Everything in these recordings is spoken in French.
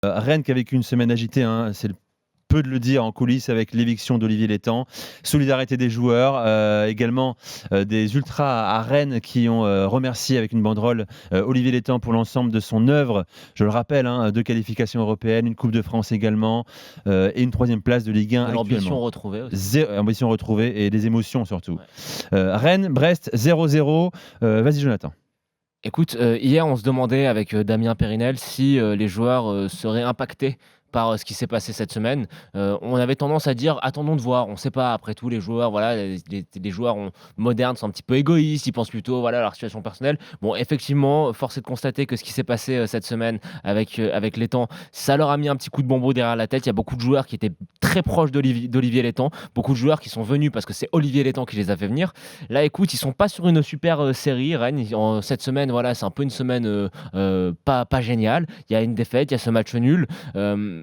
Rennes qui a vécu une semaine agitée, hein, c'est peu de le dire en coulisses avec l'éviction d'Olivier Létang. Solidarité des joueurs, également des ultras à Rennes qui ont remercié avec une banderole Olivier Létang pour l'ensemble de son œuvre. Je le rappelle, hein, 2 qualifications européennes, une Coupe de France également et une 3e place de Ligue 1 De l'ambition actuellement. retrouvée aussi. Ambition retrouvée et des émotions surtout. Ouais. Rennes, Brest 0-0. Vas-y Jonathan. Écoute, hier, on se demandait avec Damien Périnel si les joueurs seraient impactés par ce qui s'est passé cette semaine. On avait tendance à dire attendons de voir. On ne sait pas. Après tout, les joueurs, voilà, les joueurs modernes sont un petit peu égoïstes. Ils pensent plutôt voilà, à leur situation personnelle. Bon, effectivement, force est de constater que ce qui s'est passé cette semaine avec Létang, ça leur a mis un petit coup de bonbon derrière la tête. Il y a beaucoup de joueurs qui étaient très proches d'Olivier Létang. Beaucoup de joueurs qui sont venus parce que c'est Olivier Létang qui les a fait venir. Là, écoute, ils sont pas sur une super série. Rennes, cette semaine, voilà, c'est un peu une semaine pas géniale. Il y a une défaite, il y a ce match nul.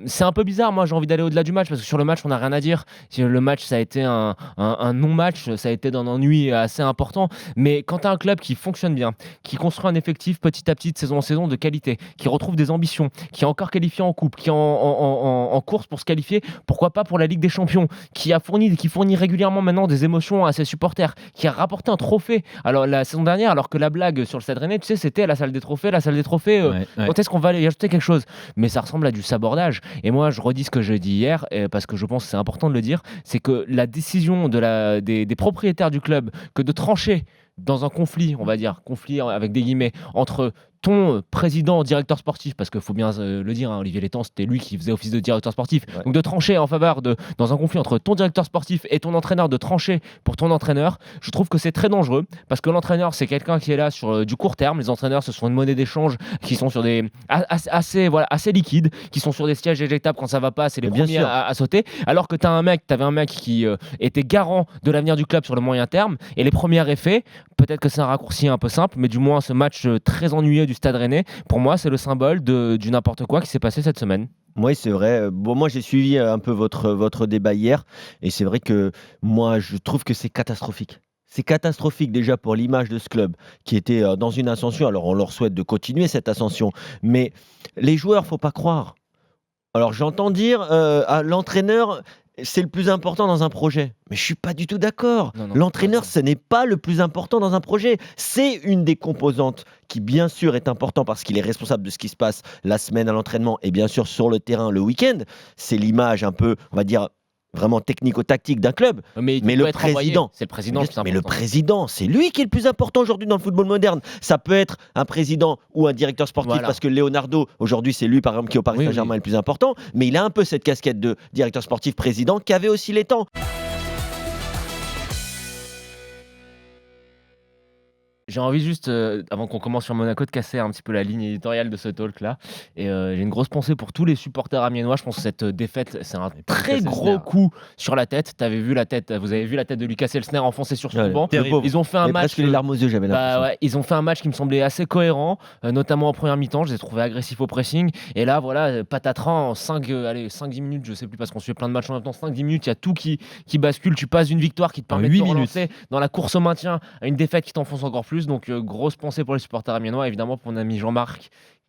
C'est un peu bizarre, moi j'ai envie d'aller au-delà du match parce que sur le match on n'a rien à dire. Le match ça a été un non-match, ça a été d'un ennui assez important, mais quand tu as un club qui fonctionne bien, qui construit un effectif petit à petit de saison en saison de qualité, qui retrouve des ambitions, qui est encore qualifié en coupe, qui est en course pour se qualifier, pourquoi pas pour la Ligue des Champions, qui fournit régulièrement maintenant des émotions à ses supporters, qui a rapporté un trophée alors la saison dernière, alors que la blague sur le Stade Rennais, tu sais, c'était la salle des trophées, Ouais. quand est-ce qu'on va aller y ajouter quelque chose? Mais ça ressemble à du sabordage. Et moi, je redis ce que j'ai dit hier, parce que je pense que c'est important de le dire, c'est que la décision des propriétaires du club que de trancher dans un conflit, on va dire, conflit avec des guillemets, entre ton président, directeur sportif, parce qu'il faut bien le dire, hein, Olivier Létang, c'était lui qui faisait office de directeur sportif, Ouais. donc de trancher en faveur dans un conflit entre ton directeur sportif et ton entraîneur, de trancher pour ton entraîneur, je trouve que c'est très dangereux, parce que l'entraîneur, c'est quelqu'un qui est là sur du court terme, les entraîneurs, ce sont une monnaie d'échange qui sont sur des assez liquides, qui sont sur des sièges éjectables quand ça va pas, c'est les Bien premiers sûr. à sauter, alors que t'avais un mec qui était garant de l'avenir du club sur le moyen terme, et les premiers effets, peut-être que c'est un raccourci un peu simple, mais du moins ce match très ennuyeux du Stade Rennais, pour moi, c'est le symbole du n'importe quoi qui s'est passé cette semaine. Oui, c'est vrai. Bon, moi, j'ai suivi un peu votre débat hier, et c'est vrai que moi, je trouve que c'est catastrophique. C'est catastrophique déjà pour l'image de ce club qui était dans une ascension. Alors, on leur souhaite de continuer cette ascension, mais les joueurs, faut pas croire. Alors, j'entends dire à l'entraîneur, c'est le plus important dans un projet. Mais je suis pas du tout d'accord. Non, L'entraîneur, pas ce n'est pas le plus important dans un projet. C'est une des composantes qui, bien sûr, est important parce qu'il est responsable de ce qui se passe la semaine à l'entraînement et bien sûr sur le terrain le week-end. C'est l'image un peu, on va dire, vraiment technico-tactique d'un club. Mais Mais il le doit être envoyé. président, C'est le président le plus mais le important. président, c'est lui qui est le plus important aujourd'hui dans le football moderne. Ça peut être un président ou un directeur sportif, Voilà. parce que Leonardo, aujourd'hui, c'est lui, par exemple, qui est au Paris Oui, Saint-Germain oui. est le plus important, mais il a un peu cette casquette de directeur sportif président qu'avait aussi Létang. J'ai envie juste, avant qu'on commence sur Monaco, de casser un petit peu la ligne éditoriale de ce talk-là. Et j'ai une grosse pensée pour tous les supporters amiénois. Je pense que cette défaite, c'est un très Lucas gros Elsner. coup sur la tête. Vous avez vu la tête de Lucas Elsner enfoncée sur son Ouais, banc. le pauvre. Ils ont fait un Mais match. presque les larmes aux yeux, j'avais l'impression. Ouais, ils ont fait un match qui me semblait assez cohérent, notamment en première mi-temps. Je les ai trouvés agressifs au pressing. Et là, voilà, patatran, en 5-10 minutes, je sais plus parce qu'on suit plein de matchs en même temps. 5-10 minutes, il y a tout qui bascule. Tu passes d'une victoire qui te En permet de 8 te minutes. relancer dans la course au maintien à une défaite qui t'enfonce encore plus. Donc, grosse pensée pour les supporters amiénois, évidemment pour mon ami Jean-Marc,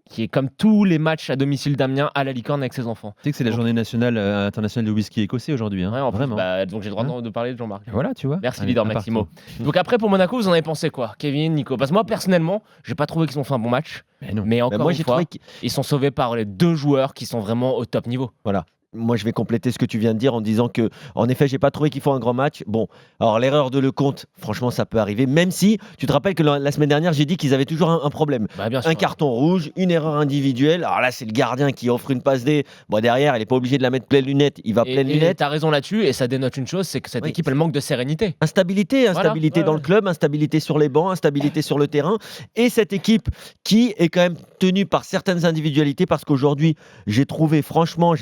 qui est comme tous les matchs à domicile d'Amiens à la licorne avec ses enfants. Tu sais que c'est la journée internationale de whisky écossais aujourd'hui. Hein. Ouais, en plus, Vraiment. donc j'ai le droit Hein de parler de Jean-Marc. Voilà, tu vois. Merci Allez, leader à part Maximo. toi. Donc après pour Monaco, vous en avez pensé quoi, Kevin, Nico? Parce que moi personnellement, j'ai pas trouvé qu'ils ont fait un bon match, Mais non. mais encore Moi, une j'ai fois, trouvé que ils sont sauvés par les deux joueurs qui sont vraiment au top niveau. voilà. Moi, je vais compléter ce que tu viens de dire en disant que, en effet, j'ai pas trouvé qu'ils font un grand match. Bon, alors l'erreur de Lecomte, franchement, ça peut arriver. Même si, tu te rappelles que la semaine dernière, j'ai dit qu'ils avaient toujours un problème. Bah bien sûr. Un carton rouge, une erreur individuelle. Alors là, c'est le gardien qui offre une passe D. Bon, derrière, il n'est pas obligé de la mettre pleine lunette. Il va pleine Et lunette. t'as raison là-dessus, et ça dénote une chose, c'est que cette Oui. équipe elle manque de sérénité. Instabilité Voilà, ouais, dans le ouais. club, instabilité sur les bancs, instabilité sur le terrain. Et cette équipe qui est quand même tenue par certaines individualités, parce qu'aujourd'hui, j'ai trouvé, franchement,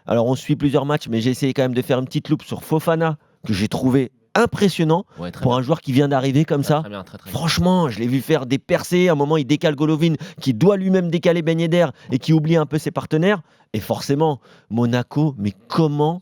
alors on suit plusieurs matchs, mais j'ai essayé quand même de faire une petite loupe sur Fofana, que j'ai trouvé impressionnant Ouais, très pour bien. un joueur qui vient d'arriver comme ça. Très bien, très bien. Franchement, je l'ai vu faire des percées. À un moment, il décale Golovin, qui doit lui-même décaler Ben Yedder et qui oublie un peu ses partenaires. Et forcément, Monaco, mais comment,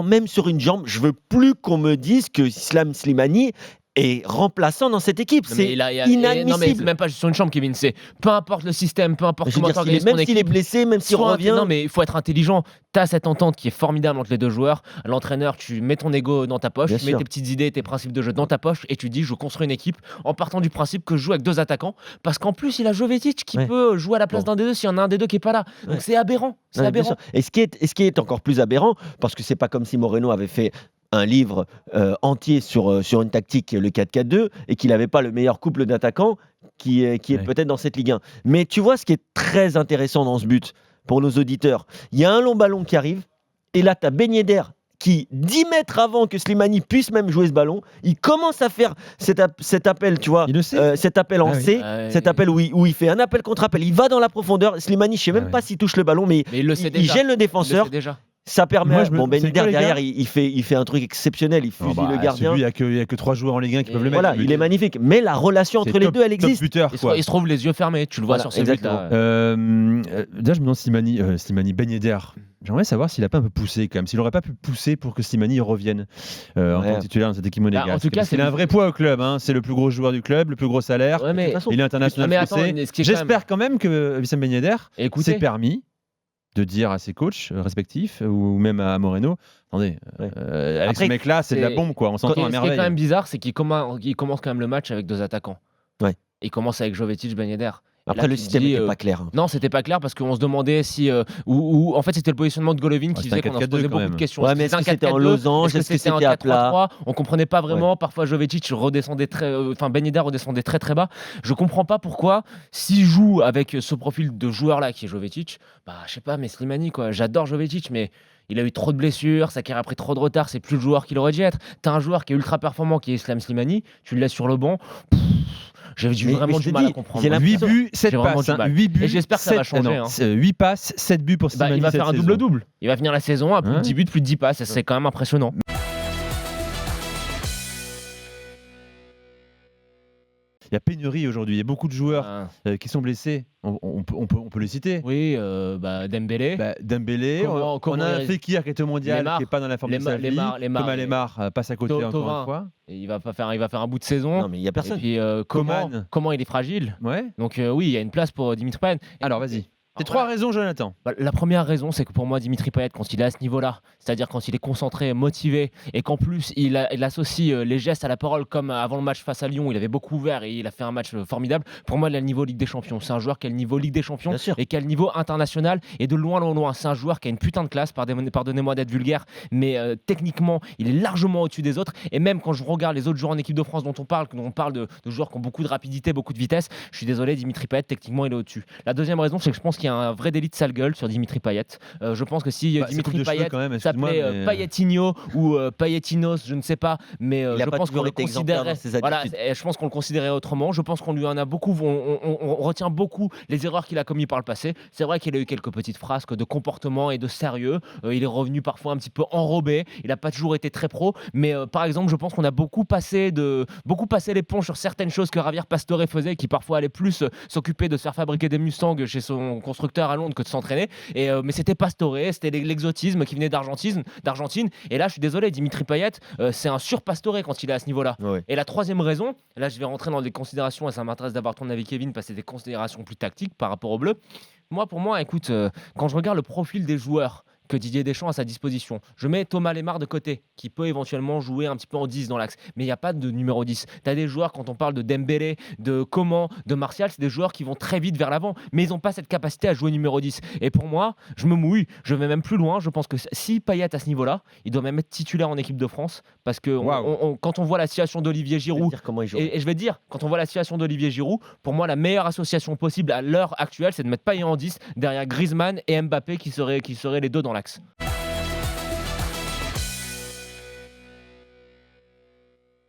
même sur une jambe, je veux plus qu'on me dise que Islam Slimani est remplaçant dans cette équipe. Non, mais C'est il a- non, mais c'est inadmissible. même pas juste sur une chambre, Kevin. C'est peu importe le système, peu importe Je veux comment dire, t'organises même ton s'il est équipe. blessé, même s'il revient. Non, mais il faut être intelligent. Tu as cette entente qui est formidable entre les deux joueurs. L'entraîneur, tu mets ton ego dans ta poche, Bien tu mets sûr. tes petites idées, tes principes de jeu dans ta poche et tu dis je construis une équipe en partant du principe que je joue avec 2 attaquants parce qu'en plus il a Jovetic qui Ouais. peut jouer à la place Bon. d'un des deux s'il y en a un des deux qui est pas là. Donc Ouais. c'est aberrant. C'est Ouais, bien aberrant. sûr. Et ce qui est encore plus aberrant, parce que c'est pas comme si Moreno avait fait un livre entier sur une tactique, le 4-4-2, et qu'il n'avait pas le meilleur couple d'attaquants qui est Ouais. peut-être dans cette Ligue 1. Mais tu vois ce qui est très intéressant dans ce but, pour nos auditeurs, il y a un long ballon qui arrive, et là tu as Ben Yedder qui, 10 mètres avant que Slimani puisse même jouer ce ballon, il commence à faire cet appel, tu vois, Il le sait. cet appel en Ah oui. C, Ouais. cet appel où il fait un appel contre appel, il va dans la profondeur, Slimani, je sais même Ah oui. pas s'il touche le ballon, mais Mais il le sait il déjà. gêne le Il le défenseur. sait déjà. Ça permet. Moi, je me- Bon, Ben c'est Yedder quoi, les gars derrière, il fait un truc exceptionnel. Il fusille le gardien. Il n'y a que 3 joueurs en Ligue 1 qui Et peuvent le mettre. Voilà, il est magnifique. Mais la relation C'est entre les top- deux, elle top existe. buteur, Il se, quoi. il se trouve les yeux fermés. Tu le vois Voilà, sur ce exactement. but-là. Déjà, je me demande Slimani Ben Yedder. J'aimerais savoir s'il n'a pas un peu poussé quand même, s'il n'aurait pas pu pousser pour que Slimani revienne en tant que titulaire dans cette équipe monégasque. en tout cas, il a un vrai poids au club, hein. C'est le plus gros joueur du club, le plus gros salaire. Ouais, mais De toute façon, Il est international mais attends, français. mais ce qui est quand J'espère quand même que Wissam Ben Yedder écoutez, s'est permis de dire à ses coachs respectifs ou même à Moreno, attendez, Ouais. avec Après, ce mec-là, c'est de la c'est- bombe, quoi. On ce s'entend à qui est merveille. quand même bizarre, c'est qu'il commence quand même le match avec 2 attaquants. Ouais. Il commence avec Jovetic, Ben Yedder. Et Après, là, le tu te système dis, n'était pas clair. Non, c'était pas clair parce qu'on se demandait si. En fait, c'était le positionnement de Golovin qui c'était faisait un qu'on en se 4-4-2 posait quand beaucoup même. de questions. Ouais, mais est-ce que c'était en losange? Est-ce que c'était c'était à plat? 4-3-3? On comprenait pas vraiment. Parfois, Jovetic redescendait enfin, Ben Yedder redescendait très très bas. Je comprends pas pourquoi, s'il joue avec ce profil de joueur-là qui est Jovetic, bah, je sais pas, mais Slimani, quoi. J'adore Jovetic, mais. Il a eu trop de blessures, sa carrière a pris trop de retard, c'est plus le joueur qu'il aurait dû être. T'as un joueur qui est ultra performant, qui est Islam Slimani, tu le laisses sur le banc. J'ai Mais vraiment je du te mal à dis, comprendre. j'ai l'impression- 8 buts, 7 J'ai vraiment passes. du mal. 8 buts, Et j'espère que ça va 7 changer, hein. 8 passes, 7 buts pour Bah, Slimani. il va cette faire un saison. double-double. Il va finir la saison à plus de Ouais. 10 buts, plus de 10 passes. C'est quand même impressionnant. Il y a pénurie aujourd'hui. Il y a beaucoup de joueurs Euh, qui sont blessés. On peut les citer. oui, Dembélé. Dembélé, Comment on a un il- Fekir qui est au mondial, Lemar. qui n'est pas dans la forme de sa vie. Lemar, Thomas Lemar passe à côté encore Thauvin. une fois. Et il va faire un bout de saison. Non, mais il n'y a Et personne. puis Coman. comment il est fragile. Ouais. Donc oui, il y a une place pour Dimitri Payet. Alors vas-y. Tes Alors, 3 raisons, Jonathan. La première raison, c'est que pour moi, Dimitri Payet, quand il est à ce niveau-là, c'est-à-dire quand il est concentré, motivé, et qu'en plus, il associe les gestes à la parole, comme avant le match face à Lyon, il avait beaucoup ouvert et il a fait un match formidable. Pour moi, il a le niveau Ligue des Champions. C'est un joueur qui a le niveau Ligue des Champions Bien sûr. et qui a le niveau international. Et de loin, loin, loin, c'est un joueur qui a une putain de classe, pardonnez-moi d'être vulgaire, mais techniquement, il est largement au-dessus des autres. Et même quand je regarde les autres joueurs en équipe de France dont on parle de joueurs qui ont beaucoup de rapidité, beaucoup de vitesse, je suis désolé, Dimitri Payet, techniquement, il est au-dessus. La deuxième raison, c'est que je pense qu'il y a un vrai délit de sale gueule sur Dimitri Payet. Je pense que si Bah, c'est coupe Dimitri de cheveux Payet quand même, excuse-moi, s'appelait mais- Payetinho ou Payetinos, je ne sais pas, mais Il a je pas pense qu'on toujours le été exemplaire considérait. dans ses Voilà, attitudes. je pense qu'on le considérait autrement. Je pense qu'on lui en a beaucoup. On retient beaucoup les erreurs qu'il a commises par le passé. C'est vrai qu'il a eu quelques petites frasques de comportement et de sérieux. Il est revenu parfois un petit peu enrobé. Il n'a pas toujours été très pro. Mais par exemple, je pense qu'on a beaucoup passé l'éponge sur certaines choses que Javier Pastore faisait, qui parfois allait plus s'occuper de se faire fabriquer des Mustangs chez son constructeur à Londres que de s'entraîner. Mais c'était Pastore, c'était l'exotisme qui venait d'Argentine. Et là, je suis désolé, Dimitri Payet, c'est un sur-Pastore quand il est à ce niveau-là. Ouais. Et la troisième raison, là, je vais rentrer dans des considérations et ça m'intéresse d'avoir ton avis, Kevin, parce que c'est des considérations plus tactiques par rapport au bleu. Pour moi, écoute, quand je regarde le profil des joueurs que Didier Deschamps a à sa disposition. Je mets Thomas Lemar de côté, qui peut éventuellement jouer un petit peu en 10 dans l'axe. Mais il n'y a pas de numéro 10. Tu as des joueurs, quand on parle de Dembélé, de Coman, de Martial, c'est des joueurs qui vont très vite vers l'avant, mais ils n'ont pas cette capacité à jouer numéro 10. Et pour moi, je me mouille, je vais même plus loin. Je pense que si Payet à ce niveau-là, il doit même être titulaire en équipe de France, parce que quand on voit la situation d'Olivier Je vais Giroud, te dire comment il joue. et je vais te dire, quand on voit la situation d'Olivier Giroud, pour moi, la meilleure association possible à l'heure actuelle, c'est de mettre Payet en 10 derrière Griezmann et Mbappé qui seraient les deux dans l'axe.